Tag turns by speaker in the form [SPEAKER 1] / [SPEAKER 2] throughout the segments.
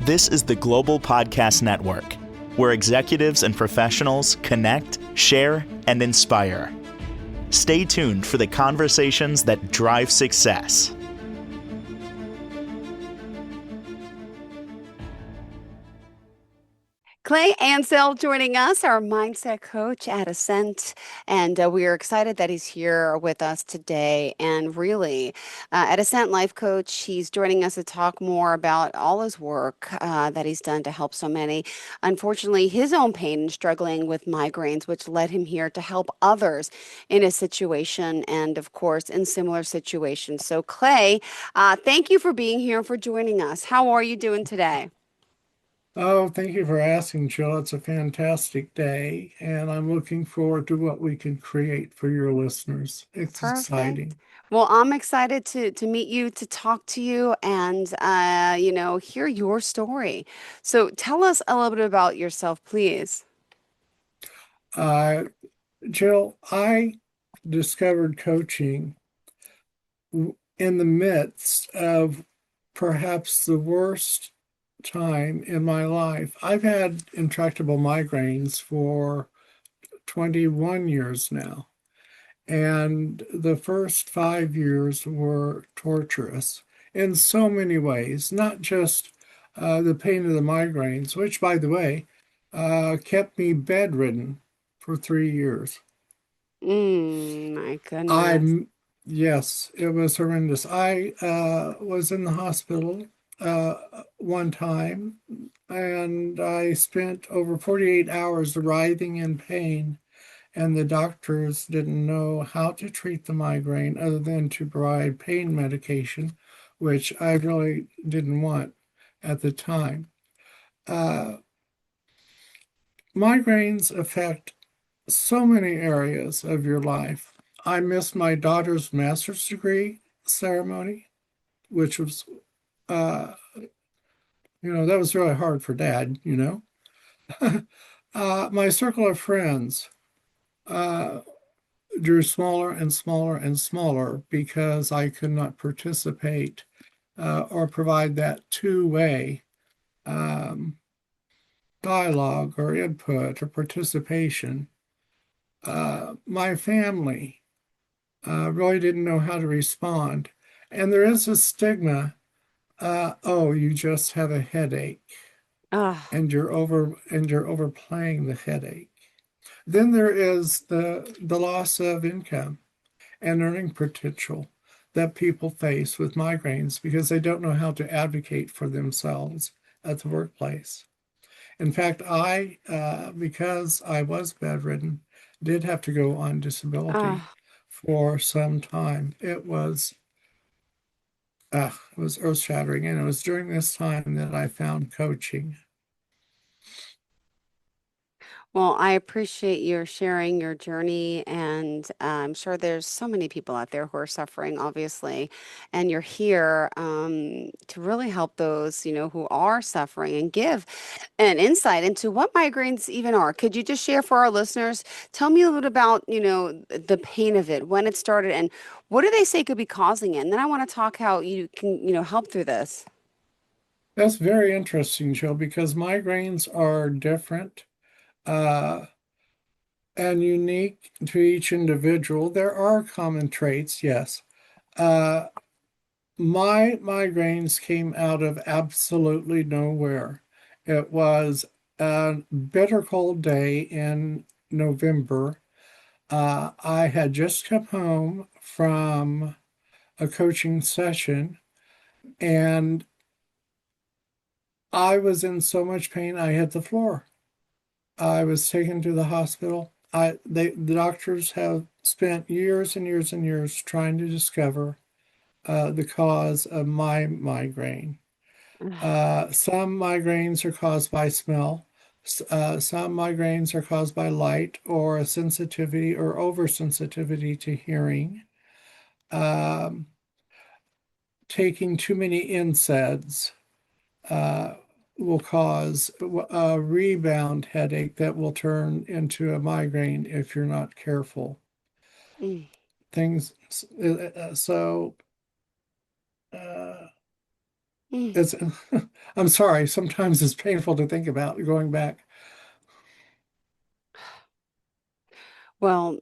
[SPEAKER 1] This is the Global Podcast Network, where executives and professionals connect, share, and inspire. Stay tuned for the conversations that drive success.
[SPEAKER 2] Clay Ancell joining us, our mindset coach at Ascent, and we are excited that he's here with us today. And really, at Ascent Life Coach, he's joining us to talk more about all his work that he's done to help so many. Unfortunately, his own pain and struggling with migraines, which led him here to help others in a situation and, of course, in similar situations. So, Clay, thank you for being here and for joining us. How are you doing today?
[SPEAKER 3] Oh, thank you for asking, Jill. It's a fantastic day, and I'm looking forward to what we can create for your listeners. It's
[SPEAKER 2] Perfect.
[SPEAKER 3] exciting.
[SPEAKER 2] Well, I'm excited to meet you, to talk to you, and hear your story. So tell us a little bit about yourself, please.
[SPEAKER 3] Uh, Jill, I discovered coaching in the midst of perhaps the worst time in my life. I've had intractable migraines for 21 years now. And the first 5 years were torturous in so many ways, not just the pain of the migraines, which, by the way, kept me bedridden for 3 years.
[SPEAKER 2] My goodness.
[SPEAKER 3] I'm, yes, it was horrendous. I was in the hospital uh, one time and I spent over 48 hours writhing in pain, and the doctors didn't know how to treat the migraine other than to provide pain medication, which I really didn't want at the time. Uh, Migraines affect so many areas of your life. I missed my daughter's master's degree ceremony, which was, uh, that was really hard for dad. My circle of friends uh, drew smaller and smaller and smaller because I could not participate or provide that two-way um, dialogue or input or participation. My family really didn't know how to respond. And there is a stigma, oh, you just have a headache
[SPEAKER 2] Ah,
[SPEAKER 3] and you're overplaying the headache. Then there is the loss of income and earning potential that people face with migraines because they don't know how to advocate for themselves at the workplace. In fact, because I was bedridden, did have to go on disability
[SPEAKER 2] ah.
[SPEAKER 3] for some time. It was earth-shattering, and it was during this time that I found coaching.
[SPEAKER 2] Well, I appreciate your sharing your journey, and I'm sure there's so many people out there who are suffering, obviously, and you're here to really help those, who are suffering and give an insight into what migraines even are. Could you just share for our listeners? Tell me a little about, the pain of it, when it started, and what do they say could be causing it? And then I want to talk how you can, help through this.
[SPEAKER 3] That's very interesting, Joe, because migraines are different uh, and unique to each individual. There are common traits, yes. Uh, my migraines came out of absolutely nowhere. It was a bitter cold day in November. I had just come home from a coaching session and I was in so much pain I hit the floor. I was taken to the hospital. The doctors have spent years and years and years trying to discover the cause of my migraine. Some migraines are caused by smell. Some migraines are caused by light or a sensitivity or oversensitivity to hearing. Um, Taking too many NSAIDs uh, will cause a rebound headache that will turn into a migraine if you're not careful.
[SPEAKER 2] Mm.
[SPEAKER 3] Things so uh,
[SPEAKER 2] Mm.
[SPEAKER 3] It's, I'm sorry, sometimes it's painful to think about going back.
[SPEAKER 2] Well,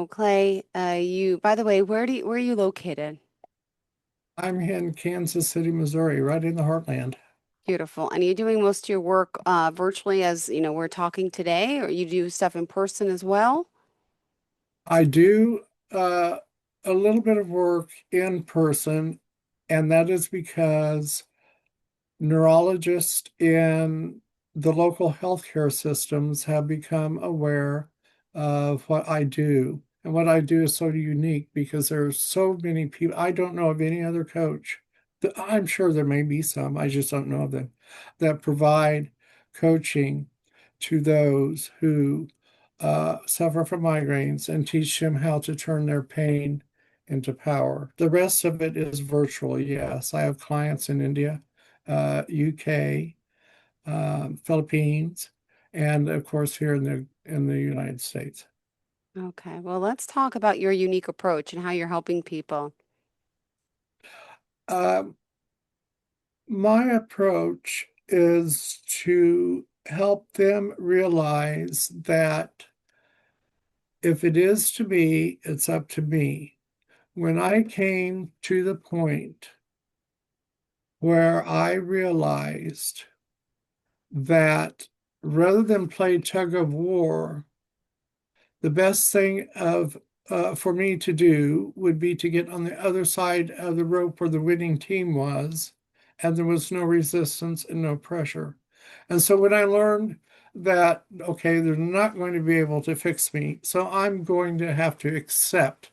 [SPEAKER 2] Clay, by the way, where are you located?
[SPEAKER 3] I'm in Kansas City, Missouri, right in the heartland.
[SPEAKER 2] Beautiful. And are you doing most of your work virtually as, we're talking today, or you do stuff in person as well?
[SPEAKER 3] I do a little bit of work in person, and that is because neurologists in the local healthcare systems have become aware of what I do. And what I do is so unique because there are so many people. I don't know of any other coach. I'm sure there may be some, I just don't know of them, that provide coaching to those who suffer from migraines and teach them how to turn their pain into power. The rest of it is virtual, yes. I have clients in India, UK, Philippines, and of course here in the United States.
[SPEAKER 2] Okay. Well, let's talk about your unique approach and how you're helping people.
[SPEAKER 3] Uh, my approach is to help them realize that if it is to be, it's up to me. When I came to the point where I realized that rather than play tug of war, the best thing of for me to do would be to get on the other side of the rope where the winning team was, and there was no resistance and no pressure. And so when I learned that, okay, they're not going to be able to fix me, so I'm going to have to accept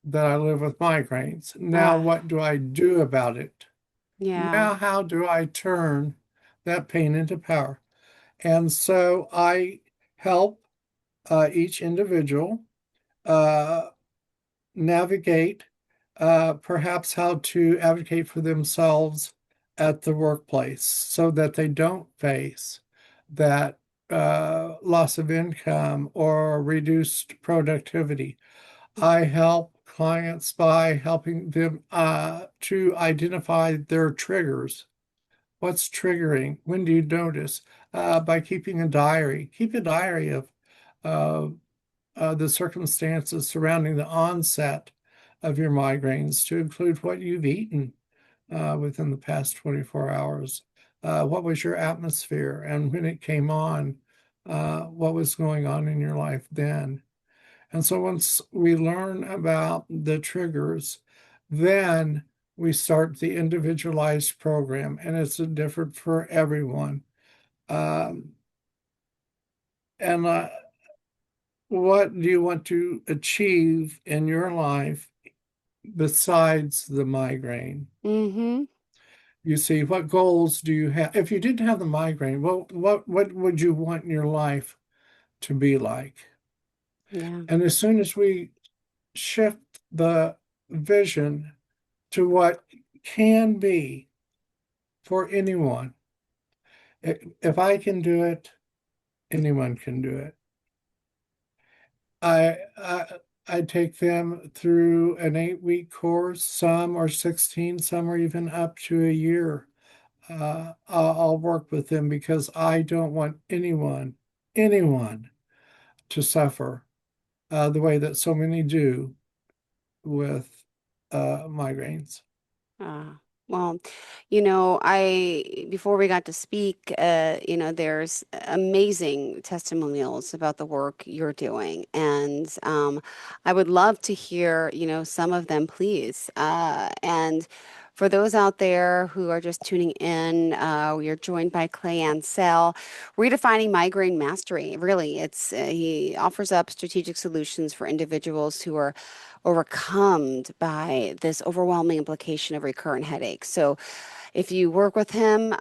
[SPEAKER 3] that I live with migraines. Now,
[SPEAKER 2] Ah,
[SPEAKER 3] what do I do about it?
[SPEAKER 2] yeah.
[SPEAKER 3] Now, how do I turn that pain into power? And so I help each individual uh, navigate perhaps how to advocate for themselves at the workplace so that they don't face that loss of income or reduced productivity. I help clients by helping them to identify their triggers. What's triggering? When do you notice? By keeping a diary. Keep a diary of uh, the circumstances surrounding the onset of your migraines to include what you've eaten within the past 24 hours. What was your atmosphere? And when it came on, what was going on in your life then? And so once we learn about the triggers, then we start the individualized program, and it's different for everyone. Um, and what do you want to achieve in your life besides the migraine?
[SPEAKER 2] Mm-hmm.
[SPEAKER 3] You see, what goals do you have? If you didn't have the migraine, what would you want in your life to be like?
[SPEAKER 2] Yeah.
[SPEAKER 3] And as soon as we shift the vision to what can be for anyone, if I can do it, anyone can do it. I, I I take them through an 8-week course. Some are 16, some are even up to a year. I'll work with them because I don't want anyone to suffer the way that so many do with migraines.
[SPEAKER 2] Ah, well, before we got to speak, there's amazing testimonials about the work you're doing. And I would love to hear, some of them, please. And for those out there who are just tuning in, we are joined by Clay Ancell, redefining migraine mastery. Really, he offers up strategic solutions for individuals who are overcome by this overwhelming implication of recurrent headaches. So, if you work with him,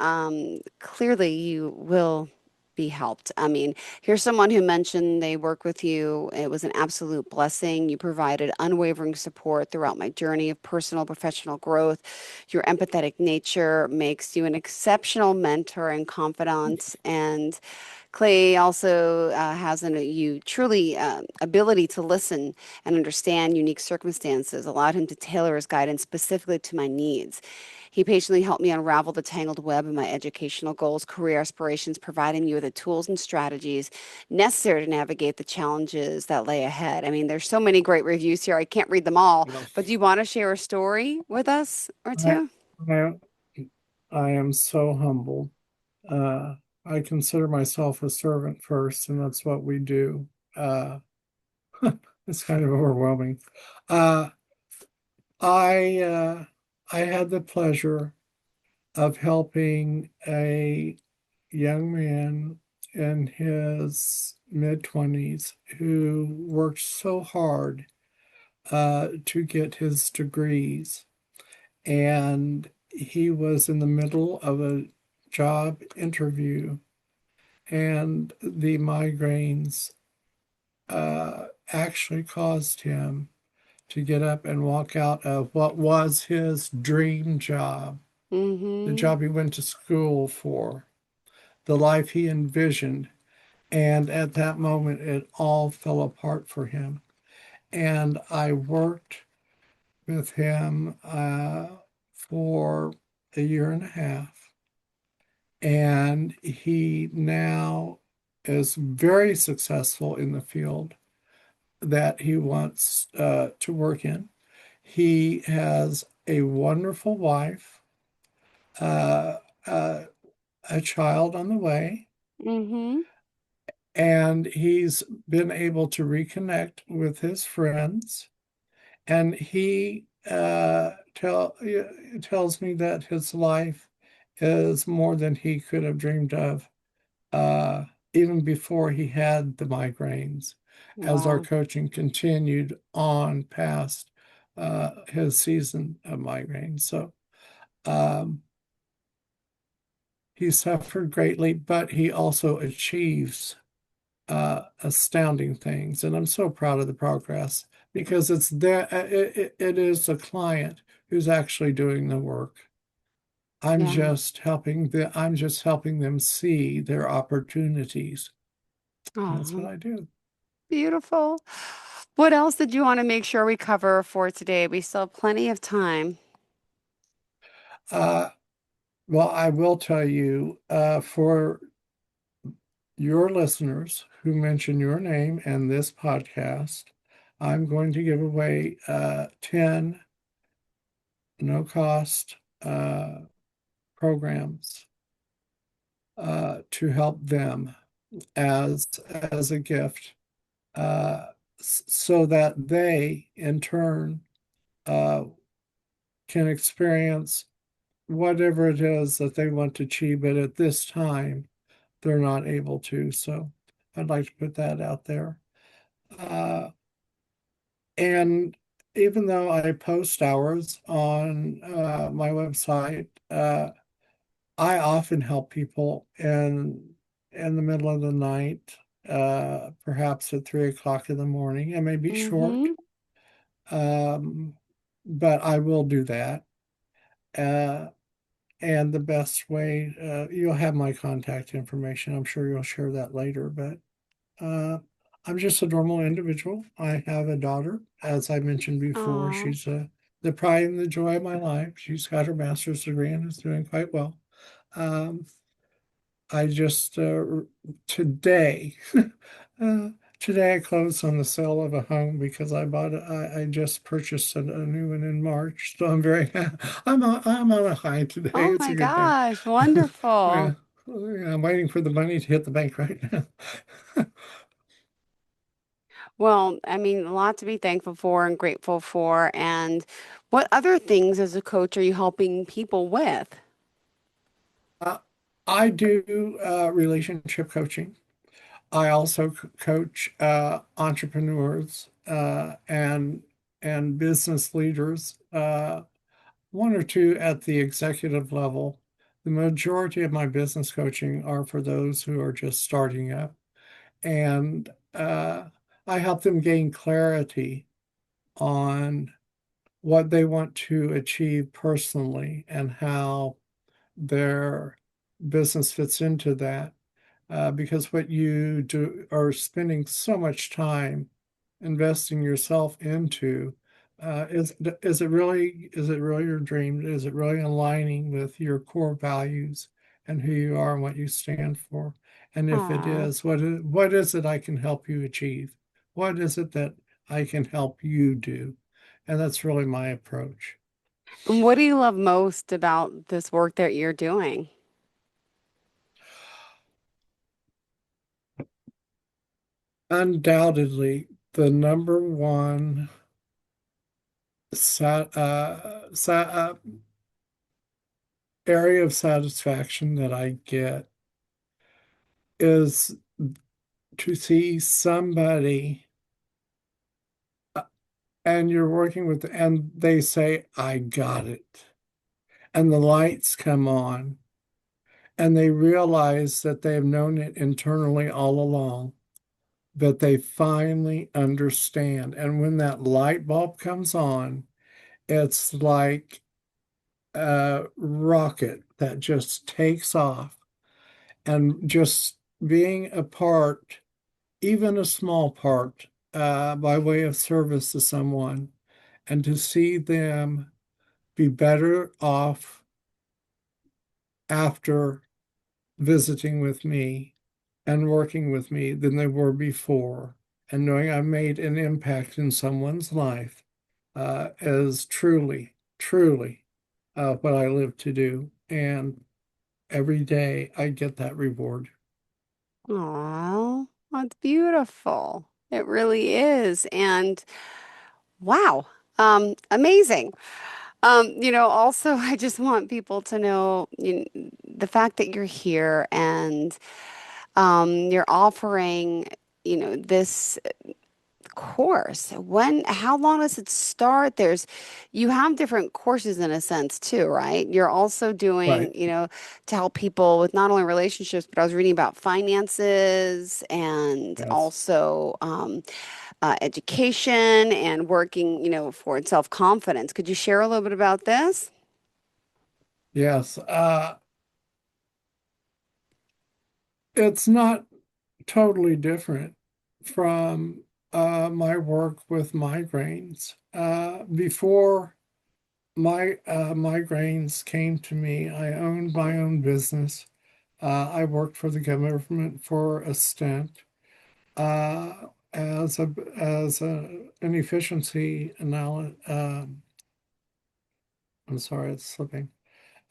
[SPEAKER 2] clearly you will be helped. I mean, here's someone who mentioned they work with you. It was an absolute blessing. You provided unwavering support throughout my journey of personal professional growth. Your empathetic nature makes you an exceptional mentor and confidant. And Clay also has you truly ability to listen and understand unique circumstances, allowed him to tailor his guidance specifically to my needs. He patiently helped me unravel the tangled web of my educational goals, career aspirations, providing me with the tools and strategies necessary to navigate the challenges that lay ahead. I mean, there's so many great reviews here. I can't read them all,
[SPEAKER 3] Well,
[SPEAKER 2] but do you want to share a story with us or
[SPEAKER 3] I,
[SPEAKER 2] two?
[SPEAKER 3] I, I am so humbled. Uh, I consider myself a servant first, and that's what we do. Uh, it's kind of overwhelming. Uh, I I had the pleasure of helping a young man in his mid-20s who worked so hard to get his degrees. And he was in the middle of a job interview, and the migraines actually caused him to get up and walk out of what was his dream job, the
[SPEAKER 2] Mm-hmm.
[SPEAKER 3] job he went to school for, the life he envisioned. And at that moment, it all fell apart for him. And I worked with him for a year and a half. And he now is very successful in the field that he wants to work in. He has a wonderful wife, uh, uh, a child on the way,
[SPEAKER 2] Mm-hmm.
[SPEAKER 3] and he's been able to reconnect with his friends. And he tells me that his life is more than he could have dreamed of, uh, even before he had the migraines, as our
[SPEAKER 2] Wow.
[SPEAKER 3] coaching continued on past his season of migraines. So um, he suffered greatly, but he also achieves astounding things. And I'm so proud of the progress because it is the client who's actually doing the work.
[SPEAKER 2] Yeah.
[SPEAKER 3] I'm just helping them see their opportunities. And that's what
[SPEAKER 2] Oh,
[SPEAKER 3] I do.
[SPEAKER 2] beautiful. What else did you want to make sure we cover for today? We still have plenty of time.
[SPEAKER 3] Uh, well, I will tell you, for your listeners who mention your name and this podcast, I'm going to give away 10 no cost programs to help them as a gift, so that they in turn uh, can experience whatever it is that they want to achieve, but at this time they're not able to. So I'd like to put that out there. Uh, and even though I post hours on my website, I often help people in the middle of the night, perhaps at 3 o'clock in the morning. It may be short,
[SPEAKER 2] Mm-hmm.
[SPEAKER 3] um, but I will do that. Uh, and the best way, you'll have my contact information. I'm sure you'll share that later, but uh, I'm just a normal individual. I have a daughter, as I mentioned before.
[SPEAKER 2] Oh,
[SPEAKER 3] She's the pride and the joy of my life. She's got her master's degree and is doing quite well. Um, I just today, uh, today I closed on the sale of a home because I just purchased a new one in March, so I'm very I'm on a high today.
[SPEAKER 2] oh
[SPEAKER 3] It's
[SPEAKER 2] my
[SPEAKER 3] a good day.
[SPEAKER 2] gosh,
[SPEAKER 3] Yeah,
[SPEAKER 2] wonderful.
[SPEAKER 3] I'm waiting for the money to hit the bank right now.
[SPEAKER 2] Well, I mean, a lot to be thankful for and grateful for. And what other things as a coach are you helping people with?
[SPEAKER 3] Uh, I do relationship coaching. I also coach entrepreneurs and business leaders. One or two at the executive level. The majority of my business coaching are for those who are just starting up. And I help them gain clarity on what they want to achieve personally and how their business fits into that. Because what you do are spending so much time investing yourself into Is it really your dream? Is it really aligning with your core values and who you are and what you stand for? And if it
[SPEAKER 2] Oh,
[SPEAKER 3] is, what is it I can help you achieve? What is it that I can help you do? And that's really my approach.
[SPEAKER 2] and what do you love most about this work that you're doing?
[SPEAKER 3] Undoubtedly, the number one sat, area of satisfaction that I get is to see somebody and you're working with, and they say, I got it. And the lights come on, and they realize that they have known it internally all along, but they finally understand. And when that light bulb comes on, it's like a rocket that just takes off. And just being a part, even a small part, by way of service to someone, and to see them be better off after visiting with me and working with me than they were before, and knowing I made an impact in someone's life is truly, truly what I live to do. And every day I get that reward.
[SPEAKER 2] Oh, that's beautiful. It really is. And wow, amazing. Also, I just want people to know, the fact that you're here and you're offering, this course. How long does it start? You have different courses in a sense too, right? You're also doing,
[SPEAKER 3] Right.
[SPEAKER 2] to help people with not only relationships, but I was reading about finances and
[SPEAKER 3] Yes.
[SPEAKER 2] also education and working, for self-confidence. Could you share a little bit about this?
[SPEAKER 3] Yes. It's not totally different from my work with migraines. Before my migraines came to me, I owned my own business. I worked for the government for Ascent an efficiency analyst. I'm sorry, it's slipping.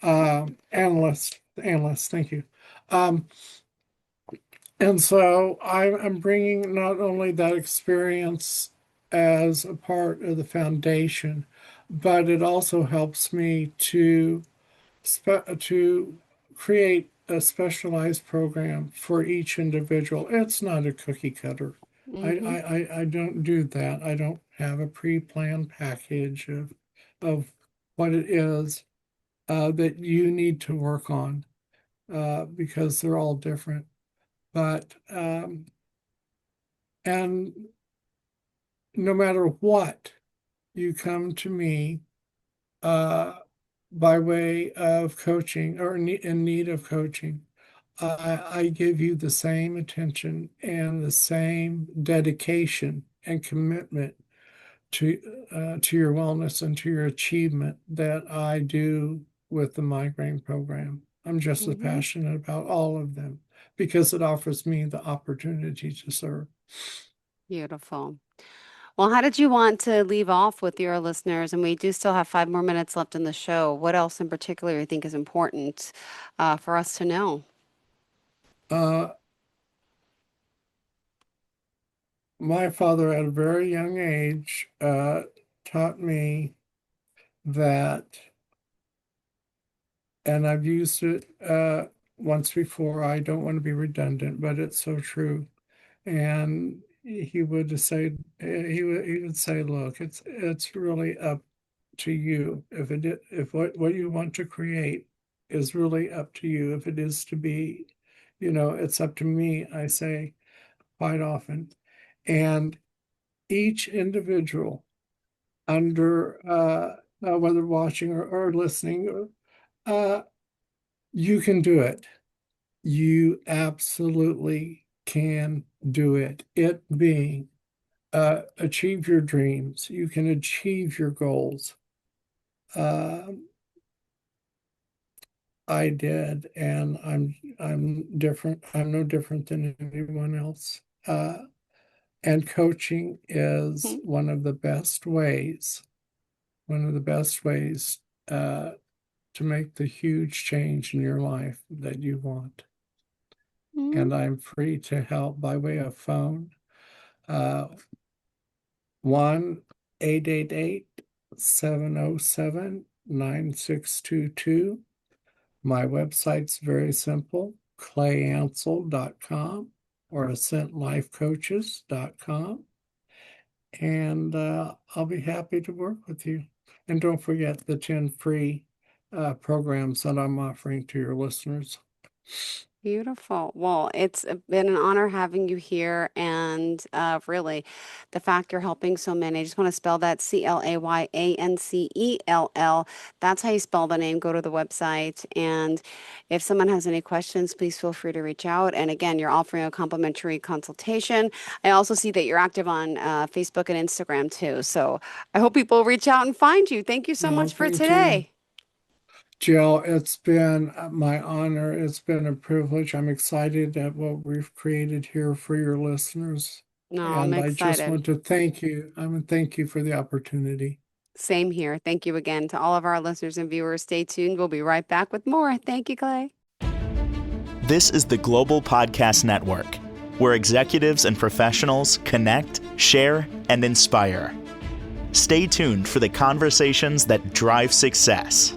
[SPEAKER 3] Analyst. Thank you. Um, And so I'm bringing not only that experience as a part of the foundation, but it also helps me to create a specialized program for each individual. It's not a cookie cutter.
[SPEAKER 2] Mm-hmm.
[SPEAKER 3] I don't do that. I don't have a pre-planned package of what it is that you need to work on because they're all different. But and no matter what, you come to me uh, by way of coaching or in need of coaching. I give you the same attention and the same dedication and commitment to your wellness and to your achievement that I do with the migraine program. I'm just as
[SPEAKER 2] Mm-hmm.
[SPEAKER 3] passionate about all of them because it offers me the opportunity to serve.
[SPEAKER 2] Beautiful. Well, how did you want to leave off with your listeners? And we do still have 5 more minutes left in the show. What else in particular you think is important for us to know?
[SPEAKER 3] Uh, my father, at a very young age, taught me that, and I've used it once before. I don't want to be redundant, but it's so true. And he would say, look, it's really up to you. If what you want to create is really up to you. If it is to be, it's up to me, I say quite often. And each individual under whether watching or listening, uh, you can do it. You absolutely can do it. It being achieve your dreams. You can achieve your goals. I did, and I'm different. I'm no different than anyone else. And coaching is
[SPEAKER 2] Mhm.
[SPEAKER 3] one of the best ways to make the huge change in your life that you want. And I'm free to help by way of phone. 1-888-707-9622. My website's very simple, clayancell.com or ascentlifecoaches.com. And I'll be happy to work with you. And don't forget the 10 free programs that I'm offering to your listeners.
[SPEAKER 2] Beautiful. Well, it's been an honor having you here. And really, the fact you're helping so many, I just want to spell that ClayAncell. That's how you spell the name. Go to the website. And if someone has any questions, please feel free to reach out. And again, you're offering a complimentary consultation. I also see that you're active on Facebook and Instagram too. So I hope people reach out and find you. Thank you so
[SPEAKER 3] No,
[SPEAKER 2] much for
[SPEAKER 3] thank you.
[SPEAKER 2] today.
[SPEAKER 3] Jill, it's been my honor. It's been a privilege. I'm excited at what we've created here for your listeners.
[SPEAKER 2] No, I'm
[SPEAKER 3] And I just
[SPEAKER 2] excited.
[SPEAKER 3] want to thank you. I want to thank you for the opportunity.
[SPEAKER 2] Same here. Thank you again to all of our listeners and viewers. Stay tuned. We'll be right back with more. Thank you, Clay.
[SPEAKER 1] This is the Global Podcast Network, where executives and professionals connect, share, and inspire. Stay tuned for the conversations that drive success.